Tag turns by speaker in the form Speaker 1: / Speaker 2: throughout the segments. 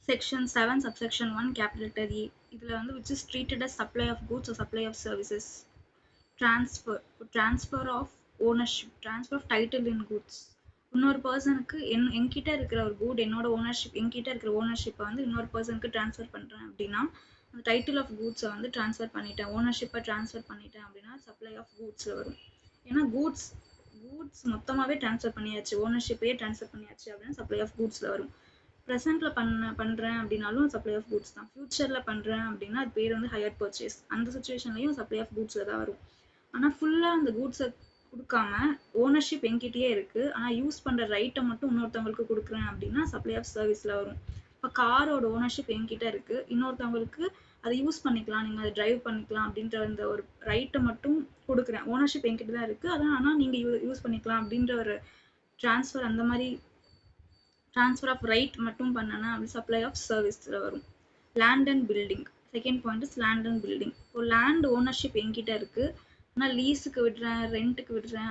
Speaker 1: Section 7, subsection 1, capital letter E. இதுல வந்து which is treated as supply of goods or supply of services. Transfer of ownership, transfer of title in goods. இன்னொரு பர்சனுக்கு என்கிட்ட இருக்கிற ஒரு good என்னோட ownership என்கிட்ட இருக்கிற ஓனர்ஷிப்பை வந்து இன்னொரு பர்சனுக்கு ட்ரான்ஸ்ஃபர் பண்ணுறேன் அப்படின்னா அந்த டைட்டில் ஆஃப் கூட்ஸை வந்து ட்ரான்ஸ்ஃபர் பண்ணிட்டேன், ஓனர்ஷிப்பை ட்ரான்ஸ்ஃபர் பண்ணிட்டேன் அப்படின்னா சப்ளை ஆஃப் கூட்ஸில் வரும். ஏன்னா கூட்ஸ் மொத்தமாகவே ட்ரான்ஸ்ஃபர் பண்ணியாச்சு, ஓனர்ஷிப்பையே ட்ரான்ஸ்ஃபர் பண்ணியாச்சு அப்படின்னா சப்ளை ஆஃப் கூட்ஸில் வரும். ப்ரெசென்ட்டில் பண்ணுறேன் அப்படின்னாலும் சப்ளை ஆஃப் கூட்ஸ் தான். ஃப்யூச்சரில் பண்ணுறேன் அப்படின்னா அது பேர் வந்து ஹையர் பர்ச்சேஸ். அந்த சுச்சுவேஷன்லையும் சப்ளை ஆஃப் கூட்ஸில் தான் வரும். ஆனால் ஃபுல்லாக அந்த கூட்ஸை கொடுக்காம ஓனர்ஷிப் என்கிட்டயே இருக்குது, ஆனால் யூஸ் பண்ணுற ரைட்டை மட்டும் இன்னொருத்தவங்களுக்கு கொடுக்குறேன் அப்படின்னா சப்ளை ஆஃப் சர்வீஸில் வரும். இப்போ காரோட ஓனர்ஷிப் என்கிட்ட இருக்குது, இன்னொருத்தவங்களுக்கு அதை யூஸ் பண்ணிக்கலாம், நீங்கள் அதை டிரைவ் பண்ணிக்கலாம் அப்படின்ற அந்த ஒரு ரைட்டை மட்டும் கொடுக்குறேன். ஓனர்ஷிப் என்கிட்ட தான் இருக்குது, அதான் ஆனால் நீங்கள் யூஸ் பண்ணிக்கலாம் அப்படின்ற ஒரு ட்ரான்ஸ்ஃபர், அந்த மாதிரி ட்ரான்ஸ்ஃபர் ஆஃப் ரைட் மட்டும் பண்ணனா அப்படி சப்ளை ஆஃப் சர்வீஸில் வரும். Land and building. Second point is land and building. இப்போ லேண்ட் ஓனர்ஷிப் என்கிட்ட இருக்குது, ஆனால் லீஸுக்கு விடுறேன், ரெண்ட்டுக்கு விடுறேன்,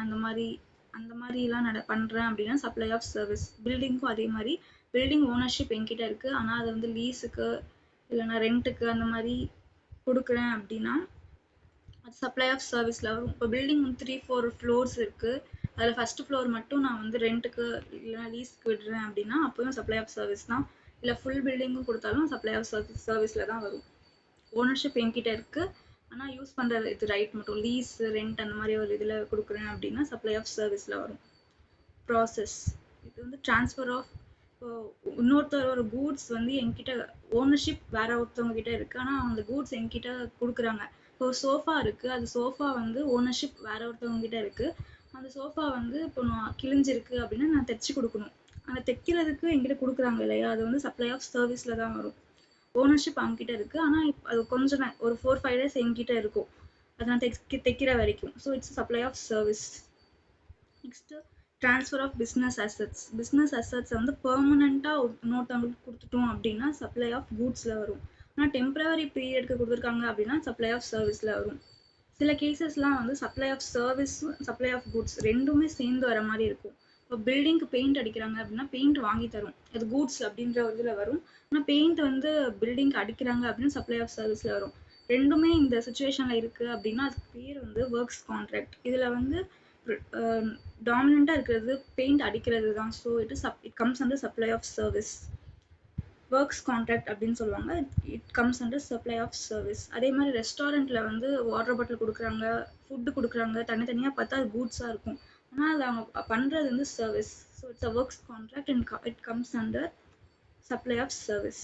Speaker 1: அந்த மாதிரிலாம் பண்ணுறேன் அப்படின்னா சப்ளை ஆஃப் சர்வீஸ். பில்டிங்க்கும் அதே மாதிரி பில்டிங் ஓனர்ஷிப் என்கிட்ட இருக்குது, ஆனால் அதை வந்து லீஸுக்கு இல்லைனா ரெண்ட்டுக்கு அந்த மாதிரி கொடுக்குறேன் அப்படின்னா அது சப்ளை ஆஃப் சர்வீஸில் வரும். இப்போ பில்டிங் வந்து 3-4 ஃப்ளோர்ஸ் இருக்குது, அதில் ஃபஸ்ட்டு ஃப்ளோர் மட்டும் நான் வந்து ரெண்ட்டுக்கு இல்லைனா லீஸுக்கு விடுறேன் அப்படின்னா அப்போயும் சப்ளை ஆஃப் சர்வீஸ் தான். இல்லை ஃபுல் பில்டிங்கும் கொடுத்தாலும் சப்ளை ஆஃப் சர்வீஸில் தான் வரும். ஓனர்ஷிப் என்கிட்ட இருக்குது, ஆனால் யூஸ் பண்ணுற இது ரைட் மட்டும் லீஸ் ரெண்ட் அந்த மாதிரி ஒரு இதில் கொடுக்குறேன் அப்படின்னா சப்ளை ஆஃப் சர்வீஸில் வரும். ப்ராசஸ். இது வந்து ட்ரான்ஸ்ஃபர் ஆஃப், இப்போ இன்னொருத்தரோட கூட்ஸ் வந்து என்கிட்ட ஓனர்ஷிப் வேற ஒருத்தவங்க கிட்ட இருக்குது, ஆனால் அந்த கூட்ஸ் என்கிட்ட கொடுக்குறாங்க. இப்போ சோஃபா இருக்குது, அது சோஃபா வந்து ஓனர்ஷிப் வேற ஒருத்தவங்க கிட்ட இருக்குது, அந்த சோஃபா வந்து இப்போ நான் கிழிஞ்சிருக்கு அப்படின்னா நான் தைச்சி கொடுக்கணும், அந்த தைக்கிறதுக்கு என்கிட்ட கொடுக்குறாங்க இல்லையா, அது வந்து சப்ளை ஆஃப் சர்வீஸில் தான் வரும். ஓனர்ஷிப் அவங்ககிட்ட இருக்குது, ஆனால் அது கொஞ்சம் ஒரு 4-5 days என்கிட்ட இருக்கும், அதை நான் தைக்கிற வரைக்கும். So it's supply of service. Next transfer of business assets. Business அசட்ஸை வந்து பெர்மனண்ட்டாக இன்னொருத்தவங்களுக்கு கொடுத்துட்டோம் அப்படின்னா சப்ளை ஆஃப் கூட்ஸில் வரும். ஆனால் டெம்பரரி பீரியடுக்கு கொடுத்துருக்காங்க அப்படின்னா சப்ளை ஆஃப் சர்வீஸில் வரும். சில கேசஸ்லாம் வந்து supply of service, supply of goods ரெண்டுமே சேர்ந்து வர மாதிரி இருக்கும். இப்போ பில்டிங்க்கு பெயிண்ட் அடிக்கிறாங்க அப்படின்னா பெயிண்ட் வாங்கி தரும், அது கூட்ஸ் அப்படின்ற ஒரு இதில் வரும். ஆனால் பெயிண்ட் வந்து பில்டிங்க்கு அடிக்கிறாங்க அப்படின்னு சப்ளை ஆஃப் சர்வீஸில் வரும். ரெண்டுமே இந்த சுச்சுவேஷனில் இருக்குது அப்படின்னா அதுக்கு பேர் வந்து ஒர்க்ஸ் கான்ட்ராக்ட். இதில் வந்து டாமினண்ட்டாக இருக்கிறது பெயிண்ட் அடிக்கிறது தான். So it comes under supply of service. Works contract அப்படின்னு சொல்லுவாங்க, it comes under supply of service. அதே மாதிரி ரெஸ்டாரண்ட்டில் வந்து வாட்டர் பாட்டில் கொடுக்குறாங்க, ஃபுட்டு கொடுக்குறாங்க, தனித்தனியாக பார்த்தா அது கூட்ஸாக இருக்கும், ஆனால் அது அவங்க பண்ணுறது வந்து service. So it's a works contract and it comes under supply of service.